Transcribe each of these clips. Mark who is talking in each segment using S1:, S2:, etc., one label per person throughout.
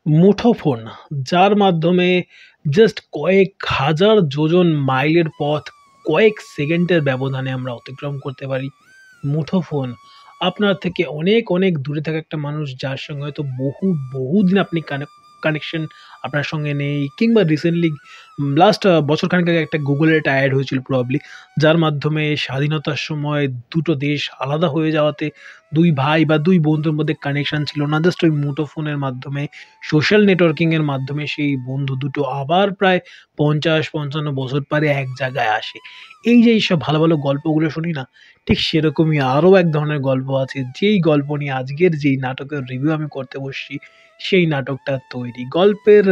S1: মুঠোফোন, যার মাধ্যমে জাস্ট কয়েক হাজার যোজন মাইলের পথ কয়েক সেকেন্ডের ব্যবধানে আমরা অতিক্রম করতে পারি। মুঠোফোন আপনার থেকে অনেক, অনেক দূরে থাকা একটা মানুষ যার সঙ্গে হয়তো বহুদিন আপনি কানেকশন আপনার সঙ্গে নেই, কিংবা রিসেন্টলি লাস্ট বছরখানেক আগে একটা Google এর একটা এড হয়েছিল প্রবাবলি, যার মাধ্যমে স্বাধীনতার সময় দুটো দেশ আলাদা হয়ে যাওয়াতে ২ ভাই বা ২ বন্ধুর মধ্যে কানেকশন ছিল না। জাস্ট ওই মুঠোফোনের মাধ্যমে, সোশ্যাল নেটওয়ার্কিং এর মাধ্যমে সেই বন্ধু দুটো আবার প্রায় ৫০-৫৫ বছর পরে এক জায়গায় আসে। এই যে এইসব ভালো, ভালো গল্পগুলো শুনি না? ঠিক সেরকমই আরো এক ধরনের গল্প আছে, যেই গল্প নিয়ে আজকের যেই নাটকের রিভিউ আমি করতে বসছি, সেই নাটকটা তৈরি। গল্পের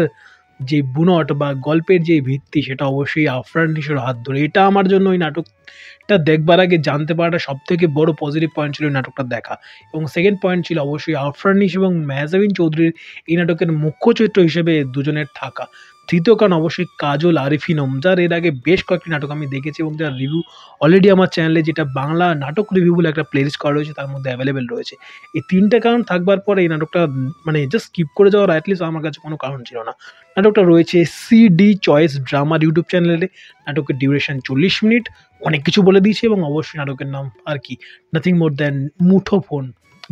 S1: যে বুনট বা গল্পের যে ভিত্তি, সেটা অবশ্যই আফরান নিশোর হাত ধরে। এটা আমার জন্য ওই নাটকটা দেখবার আগে জানতে পারাটা সবথেকে বড় পজিটিভ পয়েন্ট ছিল এই নাটকটা দেখা। এবং সেকেন্ড পয়েন্ট ছিল অবশ্যই আফরান নিশো এবং মেহজাবিন চৌধুরীর এই নাটকের মুখ্য চরিত্র হিসেবে দুজনের থাকা। তৃতীয় কারণ অবশ্যই কাজল আরিফিনম, যার এর আগে বেশ কয়েকটি নাটক আমি দেখেছি এবং যার রিভিউ অলরেডি আমার চ্যানেলে, যেটা বাংলা নাটক রিভিউ বলে একটা প্লেলিস্ট করা রয়েছে, তার মধ্যে অ্যাভেলেবেল রয়েছে। এই ৩ টে কারণ থাকবার পরে এই নাটকটা মানে জাস্ট স্কিপ করে যাওয়ার এটলিস্ট আমার কাছে কোনো কারণ ছিল না। নাটকটা রয়েছে সিডি চয়েস ড্রামার ইউটিউব চ্যানেলে। নাটকের ডিউরেশন ৪০ মিনিট। অনেক কিছু বলে দিয়েছি এবং অবশ্যই নাটকের নাম আর কি, নাথিং মোর দ্যান মুঠোফোন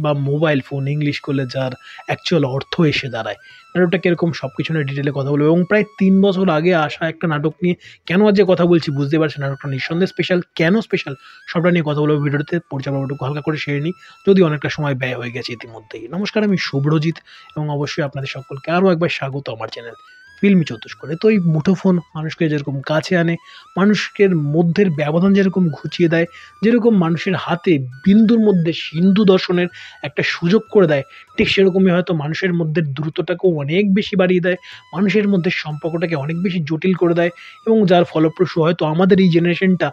S1: বা মোবাইল ফোন ইংলিশ করলে যার অ্যাকচুয়াল অর্থ এসে দাঁড়ায়। নাটকটা কিরকম সবকিছু নিয়ে ডিটেইলে কথা বলবো এবং প্রায় ৩ বছর আগে আসা একটা নাটক নিয়ে কেন আজ যে কথা বলছি বুঝতে পারছেন। নাটকটা নিঃসন্দেহে স্পেশাল। কেন স্পেশাল সবটা নিয়ে কথা বলবো ভিডিওতে। পরিচালনাটুকু হালকা করে সেরে নিই, যদি অনেকটা সময় ব্যয় হয়ে গেছে ইতিমধ্যেই। নমস্কার, আমি শুভ্রজিৎ এবং অবশ্যই আপনাদের সকলকে আরও একবার স্বাগত আমার চ্যানেল ফিল্মি চতুষ্কোণে। তো এই মুঠোফোন মানুষকে যেরকম কাছে আনে, মানুষের মধ্যের ব্যবধান যেরকম ঘুচিয়ে দেয়, যেরকম মানুষের হাতে বিন্দুর মধ্যে সিন্ধু দর্শনের একটা সুযোগ করে দেয়, ঠিক সেরকমই হয়তো মানুষের মধ্যে দ্রুতটাকেও অনেক বেশি বাড়িয়ে দেয়, মানুষের মধ্যে সম্পর্কটাকে অনেক বেশি জটিল করে দেয়। এবং যার ফলপ্রসূ হয়তো আমাদের এই জেনারেশনটা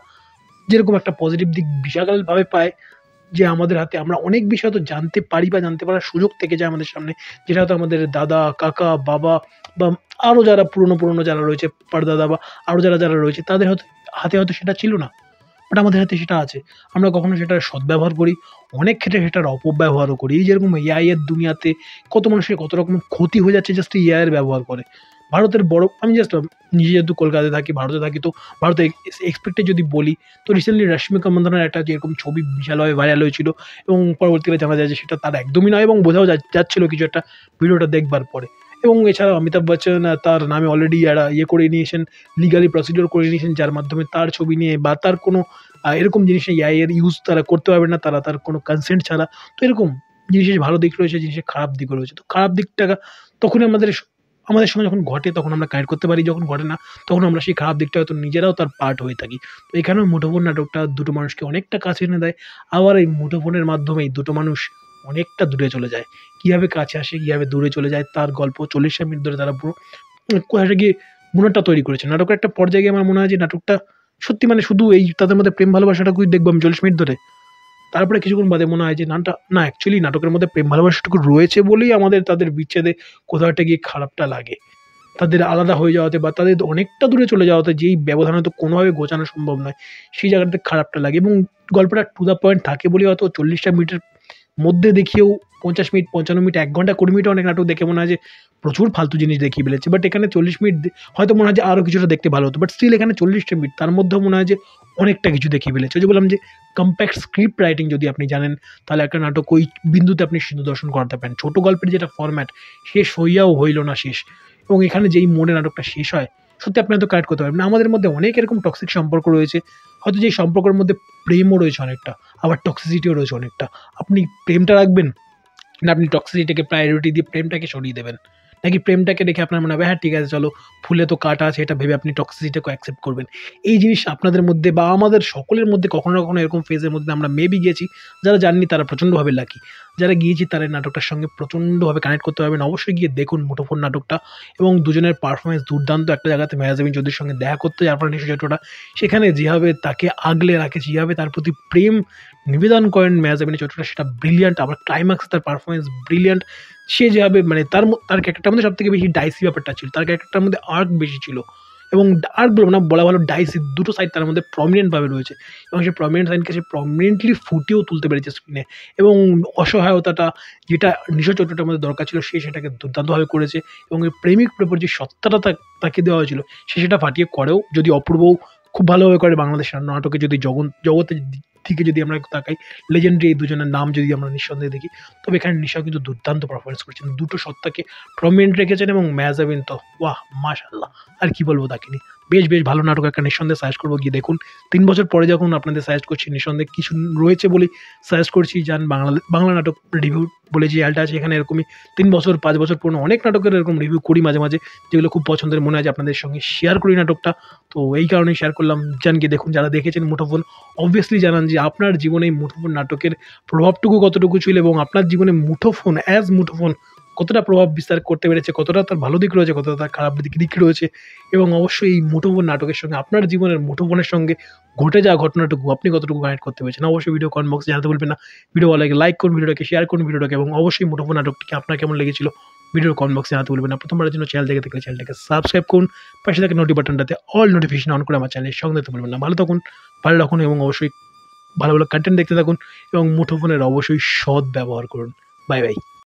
S1: যেরকম একটা পজিটিভ দিক বিশালভাবে পায়, যে আমাদের হাতে আমরা অনেক বেশি হয়তো জানতে পারি বা জানতে পারার সুযোগ থেকে যায় আমাদের সামনে, যেটা হয়তো আমাদের দাদা, কাকা, বাবা বা আরও যারা পুরনো যারা রয়েছে, পরদাদা বা আরও যারা রয়েছে, তাদের হয়তো হাতে হয়তো সেটা ছিল না। বাট আমাদের হাতে সেটা আছে। আমরা কখনো সেটার সদ্ব্যবহার করি, অনেক ক্ষেত্রে সেটার অপব্যবহারও করি। এই যেরকম এআই এর দুনিয়াতে কত মানুষের কত রকম ক্ষতি হয়ে যাচ্ছে জাস্ট এআই এর ব্যবহার করে। ভারতের বড়, আমি জাস্ট নিজে যেহেতু কলকাতায় থাকি, ভারতে থাকি, তো ভারতে এক্সপেক্টে যদি বলি, তো রিসেন্টলি রশ্মিকা মন্দানার একটা যেরকম ছবি বিশালভাবে ভাইরাল হয়েছিল এবং পরবর্তীকালে জানা যায় যে সেটা তার একদমই নয়, এবং বোঝাও যাচ্ছিল কিছু একটা ভিডিওটা দেখবার পরে। এবং এছাড়াও অমিতাভ বচ্চন তার নামে অলরেডি একটা করে নিয়েছেন, লিগালি প্রসিডিওর করে নিয়েছেন, যার মাধ্যমে তার ছবি নিয়ে বা তার কোনো এরকম জিনিসে এআই এর ইউজ তারা করতে পারবে না, তারা তার কোনো কনসেন্ট ছাড়া। তো এরকম জিনিসের ভালো দিক রয়েছে, জিনিসের খারাপ দিকও রয়েছে। তো খারাপ দিকটা তখনই আমাদের সঙ্গে যখন ঘটে তখন আমরা কানেক্ট করতে পারি, যখন ঘটে না তখন আমরা সেই খারাপ দিকটা হয়তো নিজেরাও তার পার্ট হয়ে থাকি। তো এখানেও মুঠোফোন নাটকটা দুটো মানুষকে অনেকটা কাছে এনে দেয়। আবার এই মুঠোফোনের মাধ্যমেই দুটো মানুষ অনেকটা দূরে চলে যায়। কিভাবে কাছে আসে, কিভাবে দূরে চলে যায়, তার গল্প ৪০ মিনিট ধরে তারা পুরো কোথাটা গিয়ে বুনটটা তৈরি করেছে। নাটকের একটা পর্যায়ে গিয়ে আমার মনে হয় যে নাটকটা সত্যি মানে শুধু এই তাদের মধ্যে প্রেম ভালোবাসাটুকুই দেখবো আমি ৪০ মিনিট ধরে। তারপরে কিছুক্ষণ বাদে মনে হয় যে না, অ্যাকচুয়ালি নাটকের মধ্যে প্রেম ভালোবাসাটুকু রয়েছে বলেই আমাদের তাদের বিচ্ছেদে কোথাও একটা গিয়ে খারাপটা লাগে। তাদের আলাদা হয়ে যাওয়াতে বা তাদের অনেকটা দূরে চলে যাওয়াতে, যেই ব্যবধান হয়তো কোনোভাবে ঘোচানো সম্ভব নয়, সেই জায়গাটাতে খারাপটা লাগে। এবং গল্পটা টু দ্য পয়েন্ট থাকে বলেই হয়তো ৪০টা মিনিটের মধ্যে দেখিয়েও ৫০ মিনিট, ৫৫ মিনিট, ১ ঘন্টা ২০ মিনিটে অনেক নাটক দেখে মনে হয় যে প্রচুর ফালতু জিনিস দেখিয়ে ফেলেছে। বাট এখানে ৪০ মিনিট হয়তো মনে হয় যে আরও কিছুটা দেখতে ভালো হতো। বাট স্টিল এখানে ৪০টা মিনিট, তার মধ্যেও মনে হয় যে অনেকটা কিছু দেখিয়ে ফেলেছে। ওই যে বললাম যে কম্প্যাক্ট স্ক্রিপ্ট রাইটিং যদি আপনি জানেন, তাহলে একটা নাটক ওই বিন্দুতে আপনি সিন্ধু দর্শন করাতে পারেন। ছোট গল্পের যেটা ফরম্যাট, শেষ হইয়াও হইল না শেষ। এবং এখানে যেই মোড়ে নাটকটা শেষ হয়, সত্যি আপনি হয়তো কানেক্ট করতে পারবেন না। আমাদের মধ্যে অনেক এরকম টক্সিক সম্পর্ক রয়েছে, হয়তো যেই সম্পর্কের মধ্যে প্রেমও রয়েছে অনেকটা, আবার টক্সিসিটিও রয়েছে অনেকটা। আপনি প্রেমটা রাখবেন, না আপনি টক্সিসিটিকে প্রায়োরিটি দিয়ে প্রেমটাকে সরিয়ে দেবেন? নাকি প্রেমটাকে দেখে আপনার মনে হবে হ্যাঁ ঠিক আছে চলো, ফুলে তো কাঁটা আছে, এটা ভেবে আপনি টক্সিসিটিকে অ্যাকসেপ্ট করবেন? এই জিনিস আপনাদের মধ্যে বা আমাদের সকলের মধ্যে কখনো না কখনো এরকম ফেজের মধ্যে আমরা মেবি গিয়েছি। যারা জাননি তারা প্রচণ্ডভাবে লাকি, যারা গিয়েছি তারা এই নাটকটার সঙ্গে প্রচণ্ডভাবে কানেক্ট করতে পারবেন। অবশ্যই গিয়ে দেখুন মুঠোফোন নাটকটা। এবং দুজনের পারফরমেন্স দুর্দান্ত। একটা জায়গাতে মেহজাবিন চৌধুরীর সঙ্গে দেখা করতে যাওয়ার পর নিশ্চয় চরিত্রটা, সেখানে যেভাবে তাকে আগলে রাখে, যেভাবে তার প্রতি প্রেম নিবেদন করেন মেহজাবিনের চরিত্রটা, সেটা ব্রিলিয়ান্ট। আবার ক্লাইম্যাক্সে তার পারফরমেন্স ব্রিলিয়ান্ট। সে যেভাবে মানে তার ক্যারেক্টারটার মধ্যে সবথেকে বেশি ডাইসি ব্যাপারটা ছিল, তার ক্যারেক্টারটার মধ্যে আর্ক বেশি ছিল। এবং আর বলবো না, বলা ভালো ডাইসি, দুটো সাইড তার মধ্যে প্রমিনেন্টভাবে রয়েছে এবং সেই প্রমিনেন্ট সাইডকে সে প্রমিনেন্টলি ফুটিয়েও তুলতে পেরেছে স্ক্রিনে। এবং অসহায়তাটা যেটা নিশো চরিত্রটার মধ্যে দরকার ছিল, সে সেটাকে দুর্দান্তভাবে করেছে এবং এই প্রেমিক প্রেমের যে সত্তাটা তাকে দেওয়া হয়েছিল, সে সেটা ফাটিয়ে করেও। যদি অপূর্বও খুব ভালোভাবে করে বাংলাদেশের নাটকে, যদি জগতের দিকে যদি আমরা তাকাই, লেজেন্ডারি এই দুজনের নাম যদি আমরা নিঃসন্দেহে দেখি, তবে এখানে নিশাও কিন্তু দুর্দান্ত পারফরমেন্স করেছেন, দুটো সত্তাকে প্রমিনেন্ট রেখেছেন এবং মেহজাবিন তো ওয়াহ মাশাআল্লাহ, আর কি বলবো তাকে নিয়ে। বেশ ভালো নাটক, একটা নিঃসন্দেহে সাজেস্ট করবো, গিয়ে দেখুন। 3 বছর পরে যখন আপনাদের সাজেস্ট করছি, নিঃসন্দেহে কিছু রয়েছে বলেই সাজেস্ট করছি। যান বাংলা নাটক রিভিউ বলে যে চ্যানেলটা আছে, এখানে এরকমই 3 বছর 5 বছর পুরনো অনেক নাটকের এরকম রিভিউ করি মাঝে মাঝে, যেগুলো খুব পছন্দের মনে হয় যে আপনাদের সঙ্গে শেয়ার করি নাটকটা। তো এই কারণেই শেয়ার করলাম, যান গিয়ে দেখুন। যারা দেখেছেন মুঠোফোন, অবভিয়াসলি জানান যে আপনার জীবনে এই মুঠোফোন নাটকের প্রভাবটুকু কতটুকু ছিল এবং আপনার জীবনে মুঠোফোন অ্যাজ মুঠোফোন কতটা প্রভাব বিস্তার করতে পেরেছে, কতটা তার ভালো দিক রয়েছে, কতটা তার খারাপ দিক রয়েছে। এবং অবশ্যই এই মুঠোফোন নাটকের সঙ্গে আপনার জীবনের মুঠোফোনের সঙ্গে ঘটে যাওয়া ঘটনাটুকু আপনি কতটুকু কানেক্ট করতে পেরেছেন, অবশ্যই ভিডিও কমেন্ট বক্সে জানাতে বলবেন না। ভিডিও ভালো লাগে লাইক করুন, ভিডিওটাকে শেয়ার করুন ভিডিওটাকে, এবং অবশ্যই মুঠোফোন নাটকটিকে আপনার কেমন লেগেছিল ভিডিওর কমেন্ট বক্সে জানাতে বলবেন না। প্রথমবারের জন্য চ্যানেল দেখে থাকলে চ্যানেলটাকে সাবস্ক্রাইব করুন, পাশে থাকা নোটি বাটনটাতে অল নোটিফিকেশন অন করে আমার চ্যানেলের সঙ্গে দিতে বলবেন না। ভালো থাকুন, ভালো রাখুন এবং অবশ্যই ভালো ভালো কন্টেন্ট দেখতে থাকুন এবং মুঠোফোনের অবশ্যই সৎ ব্যবহার করুন। Bye bye.